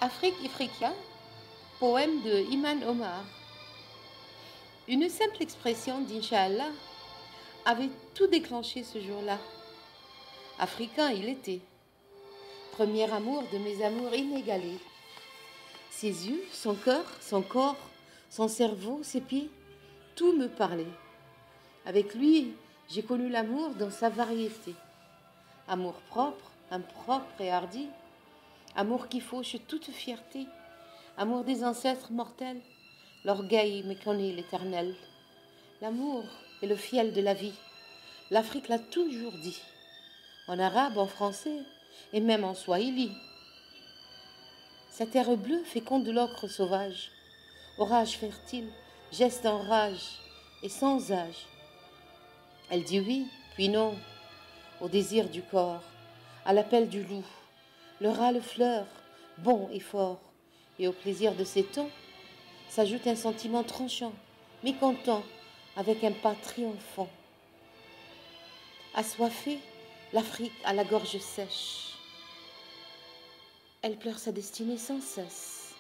Afrique Ifriqiya, poème de Iman Omar. Une simple expression d'Inch'Allah avait tout déclenché ce jour-là. Africain il était, premier amour de mes amours inégalés. Ses yeux, son cœur, son corps, son cerveau, ses pieds, tout me parlait. Avec lui, j'ai connu l'amour dans sa variété. Amour propre, impropre et hardi. Amour qui fauche toute fierté. Amour des ancêtres mortels. L'orgueil méconnaît l'éternel. L'amour est le fiel de la vie. L'Afrique l'a toujours dit. En arabe, en français et même en swahili. Sa terre bleue féconde l'ocre sauvage. Orage fertile, geste en rage et sans âge. Elle dit oui, puis non, au désir du corps, à l'appel du loup. Le râle fleur, bon et fort, et au plaisir de ces temps, s'ajoute un sentiment tranchant, mécontent, avec un pas triomphant. Assoiffée, l'Afrique a la gorge sèche. Elle pleure sa destinée sans cesse.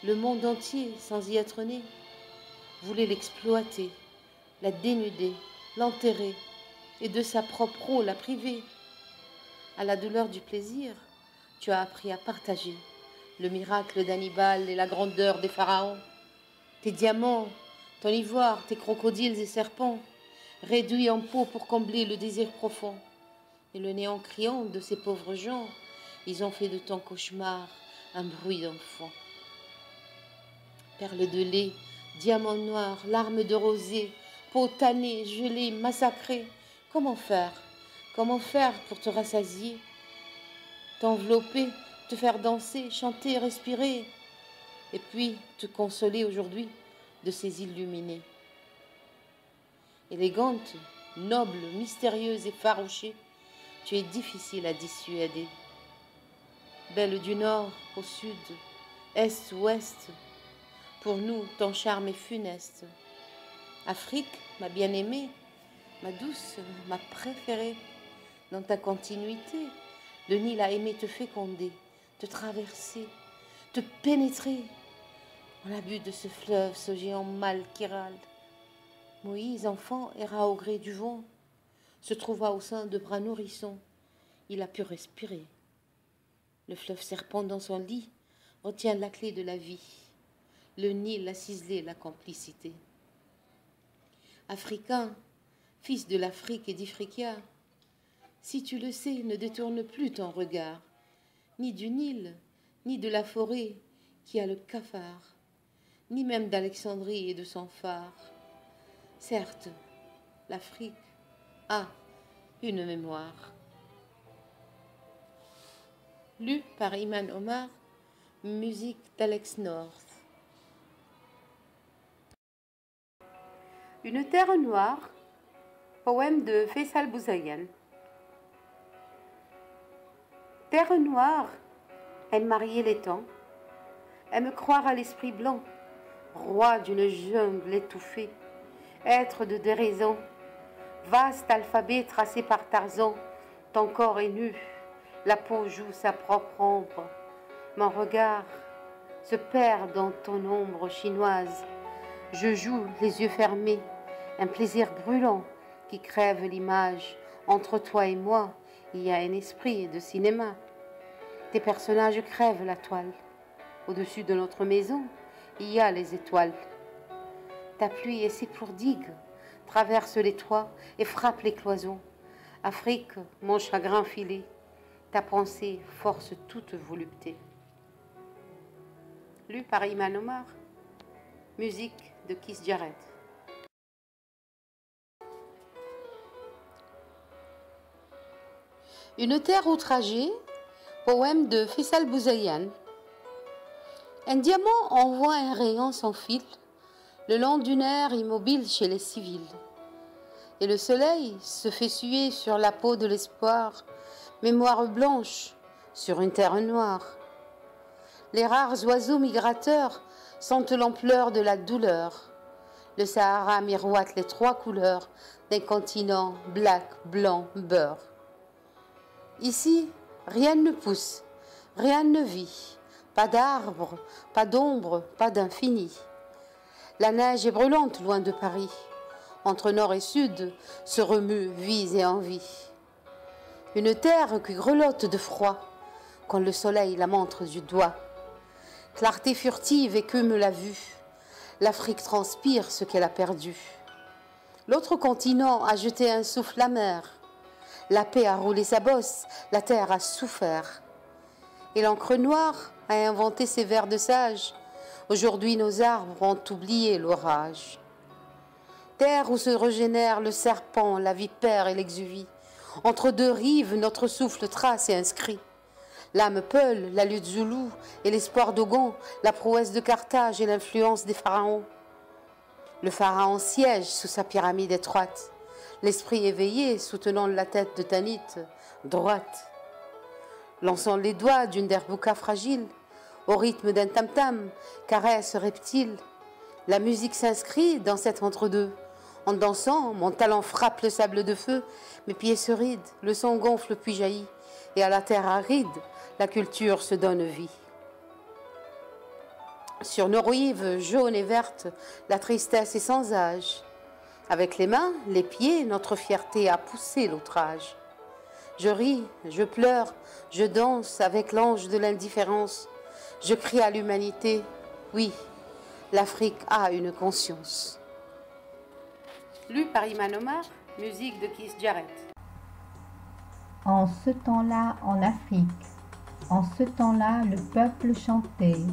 Le monde entier, sans y être né, voulait l'exploiter, la dénuder, l'enterrer, et de sa propre eau la priver. À la douleur du plaisir, tu as appris à partager le miracle d'Hannibal et la grandeur des pharaons. Tes diamants, ton ivoire, tes crocodiles et serpents, réduits en peau pour combler le désir profond. Et le néant criant de ces pauvres gens, ils ont fait de ton cauchemar un bruit d'enfant. Perles de lait, diamants noirs, larmes de rosée, peau tannée, gelée, massacrée. Comment faire? Comment faire pour te rassasier? T'envelopper, te faire danser, chanter, respirer, et puis te consoler aujourd'hui de ces illuminés. Élégante, noble, mystérieuse et farouchée, tu es difficile à dissuader. Belle du nord au sud, est, ouest, pour nous ton charme est funeste. Afrique, ma bien-aimée, ma douce, ma préférée, dans ta continuité, le Nil a aimé te féconder, te traverser, te pénétrer. On a bu de ce fleuve, ce géant mâle qui râle. Moïse, enfant, erra au gré du vent, se trouva au sein de bras nourrissons. Il a pu respirer. Le fleuve serpent dans son lit retient la clé de la vie. Le Nil a ciselé la complicité. Africain, fils de l'Afrique et d'Ifriqiya, si tu le sais, ne détourne plus ton regard, ni du Nil, ni de la forêt qui a le cafard, ni même d'Alexandrie et de son phare. Certes, l'Afrique a une mémoire. Lu par Iman Omar, musique d'Alex North. Une terre noire, poème de Faisal Bouzayan. Terre noire, aime marier les temps, aime croire à l'esprit blanc, roi d'une jungle étouffée, être de déraison, vaste alphabet tracé par Tarzan, ton corps est nu, la peau joue sa propre ombre, mon regard se perd dans ton ombre chinoise, je joue les yeux fermés, un plaisir brûlant qui crève l'image, entre toi et moi, il y a un esprit de cinéma. Tes personnages crèvent la toile. Au-dessus de notre maison, il y a les étoiles. Ta pluie et ses plourdigues traversent les toits et frappent les cloisons. Afrique, mon chagrin filé, ta pensée force toute volupté. Lu par Iman Omar, musique de Keith Jarrett. Une terre outragée, poème de Faisal Bouzayan. Un diamant envoie un rayon sans fil le long d'une aire immobile chez les civils. Et le soleil se fait suer sur la peau de l'espoir, mémoire blanche sur une terre noire. Les rares oiseaux migrateurs sentent l'ampleur de la douleur. Le Sahara miroite les trois couleurs d'un continent black, blanc, beurre. Ici, rien ne pousse, rien ne vit, Pas d'arbres, pas d'ombre, pas d'infini. La neige est brûlante loin de Paris. Entre nord et sud se remue vie et envie. Une terre qui grelotte de froid quand le soleil la montre du doigt. Clarté furtive écume la vue. L'Afrique transpire ce qu'elle a perdu. L'autre continent a jeté un souffle amer. La paix a roulé sa bosse, la terre a souffert. Et l'encre noire a inventé ses vers de sage. Aujourd'hui nos arbres ont oublié l'orage. Terre où se régénèrent le serpent, la vipère et l'exuvie. Entre deux rives, notre souffle trace et inscrit. L'âme Peul, la lutte zoulou et l'espoir d'Ogon, la prouesse de Carthage et l'influence des pharaons. Le pharaon siège sous sa pyramide étroite, l'esprit éveillé soutenant la tête de Tanit, droite. Lançant les doigts d'une derbouka fragile, au rythme d'un tam-tam, caresse reptile. La musique s'inscrit dans cet entre-deux. En dansant, mon talent frappe le sable de feu, mes pieds se rident, le sang gonfle puis jaillit, et à la terre aride, la culture se donne vie. Sur nos rives jaunes et vertes, la tristesse est sans âge. Avec les mains, les pieds, notre fierté a poussé l'outrage. Je ris, je pleure, je danse avec l'ange de l'indifférence. Je crie à l'humanité, oui, l'Afrique a une conscience. Lu par Iman Omar, musique de Keith Jarrett. En ce temps-là, en Afrique, en ce temps-là, le peuple chantait.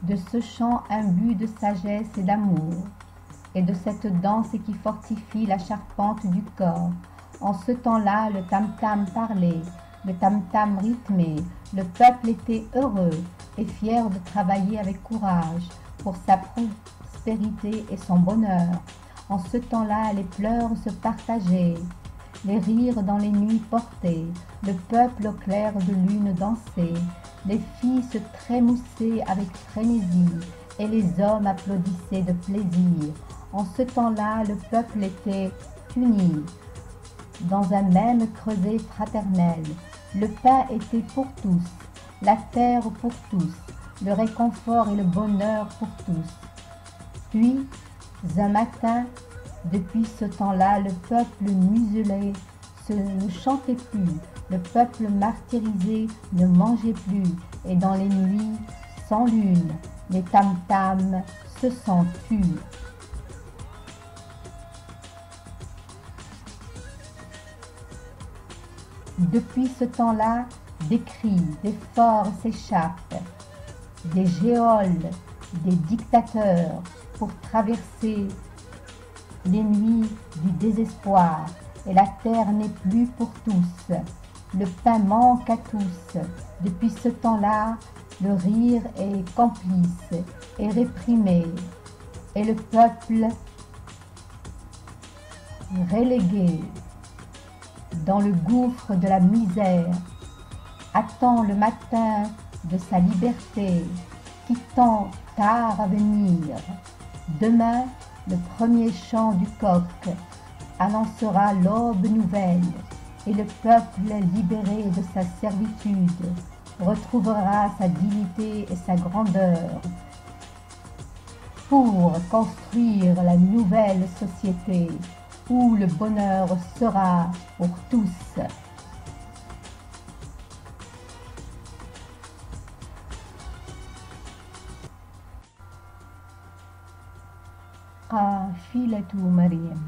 De ce chant imbu de sagesse et d'amour, et de cette danse qui fortifie la charpente du corps. En ce temps-là, le tam-tam parlait, le tam-tam rythmait, le peuple était heureux et fier de travailler avec courage pour sa prospérité et son bonheur. En ce temps-là, les pleurs se partageaient, les rires dans les nuits portaient, le peuple au clair de lune dansait, les filles se trémoussaient avec frénésie et les hommes applaudissaient de plaisir. En ce temps-là, le peuple était uni dans un même creuset fraternel. Le pain était pour tous, la terre pour tous, le réconfort et le bonheur pour tous. Puis, un matin, depuis ce temps-là, le peuple muselé ne chantait plus, le peuple martyrisé ne mangeait plus, et dans les nuits sans lune, les tam-tams se sont tus. Depuis ce temps-là, des cris, des forts s'échappent, des géoles, des dictateurs pour traverser les nuits du désespoir. Et la terre n'est plus pour tous. Le pain manque à tous. Depuis ce temps-là, le rire est complice et réprimé. Et le peuple relégué dans le gouffre de la misère attend le matin de sa liberté qui tend tard à venir. Demain, le premier chant du coq annoncera l'aube nouvelle et le peuple libéré de sa servitude retrouvera sa dignité et sa grandeur pour construire la nouvelle société où le bonheur sera pour tous. قافلة مريم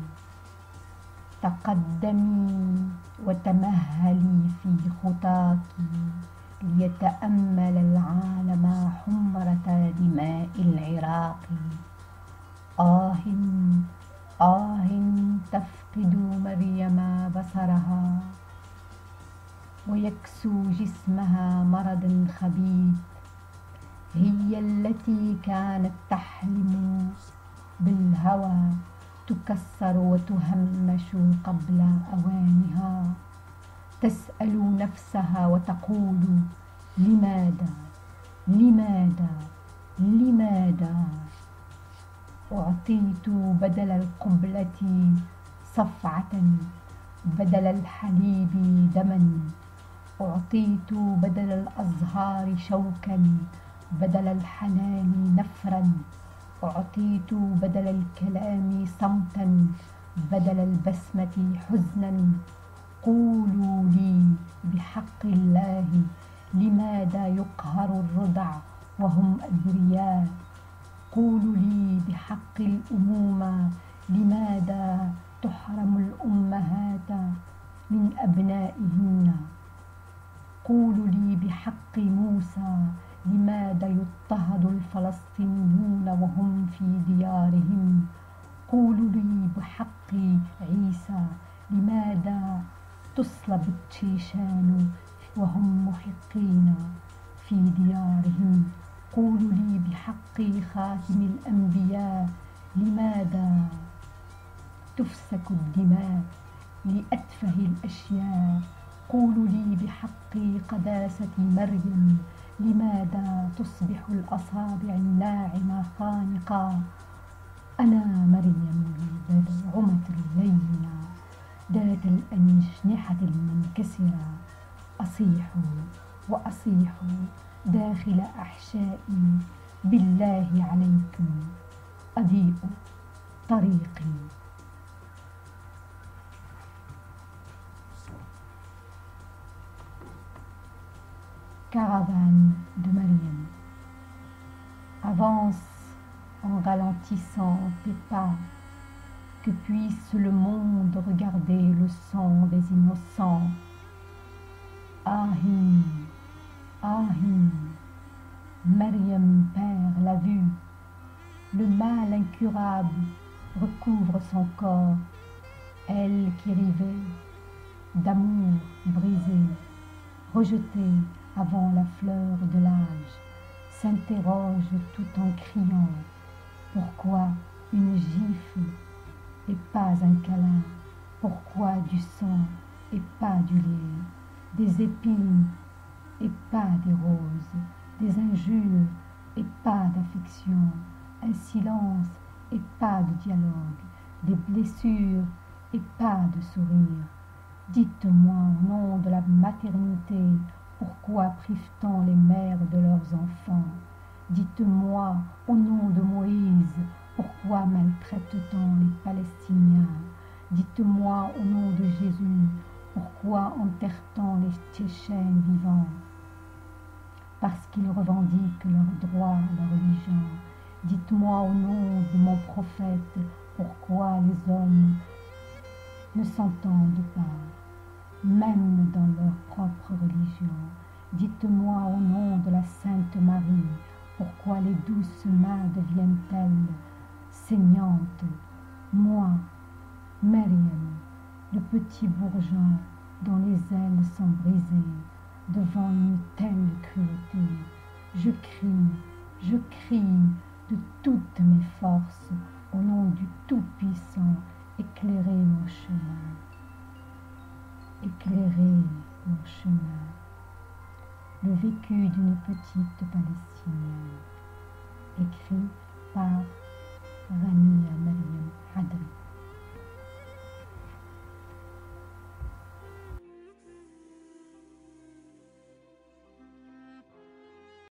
تقدمي وتمهلي في خطاك ليتأمل العالم حمرة دماء العراق. آه آه تفقد مريم بصرها ويكسو جسمها مرض خبيث. هي التي كانت تحلم بالهوى تكسر وتهمش قبل أوانها. تسأل نفسها وتقول لماذا لماذا لماذا أعطيت بدل القبلة صفعة بدل الحليب دما. أعطيت بدل الأزهار شوكا بدل الحنان نفرا أعطيت بدل الكلام صمتا بدل البسمة حزنا قولوا لي بحق الله لماذا يقهر الرضع وهم أبرياء قولوا لي بحق الأمومة لماذا تحرم الأمهات من أبنائهن قولوا لي بحق موسى لماذا يضطهد الفلسطينيون وهم في ديارهم قولوا لي بحق عيسى لماذا تصلب التشيشان وهم محقين في ديارهم قولوا لي بحق خاتم الأنبياء لماذا تفسك الدماء لأتفه الأشياء قولوا لي بحق قداسة مريم لماذا تصبح الأصابع الناعمة خانقة أنا مريم البرعمة اللينة ذات الأجنحة المنكسرة أصيح وأصيح داخل أحشائي بالله عليكم أضيء طريقي. Caravane de Mariam. Avance en ralentissant tes pas, que puisse le monde regarder le sang des innocents. Ahim, Ahim, Mariam perd la vue, le mal incurable recouvre son corps, elle qui rêvait d'amour brisé, rejeté avant la fleur de l'âge, s'interroge tout en criant. Pourquoi une gifle et pas un câlin? Pourquoi du sang et pas du lait? Des épines et pas des roses, des injures et pas d'affection, un silence et pas de dialogue, des blessures et pas de sourire. Dites-moi au nom de la maternité, pourquoi prive-t-on les mères de leurs enfants? Dites-moi au nom de Moïse, pourquoi maltraite-t-on les Palestiniens? Dites-moi au nom de Jésus, pourquoi enterre-t-on les Tchétchènes vivants? Parce qu'ils revendiquent leur droit à la religion. Dites-moi au nom de mon prophète, pourquoi les hommes ne s'entendent pas, même dans leur propre religion. Dites-moi au nom de la Sainte Marie, pourquoi les douces mains deviennent-elles saignantes? Moi, Mariam, le petit bourgeon dont les ailes sont brisées devant une telle cruauté, je crie de toutes mes forces au nom du Tout-Puissant, éclairez mon chemin. Éclairez mon chemin. Le vécu d'une petite Palestinienne, écrit par Rania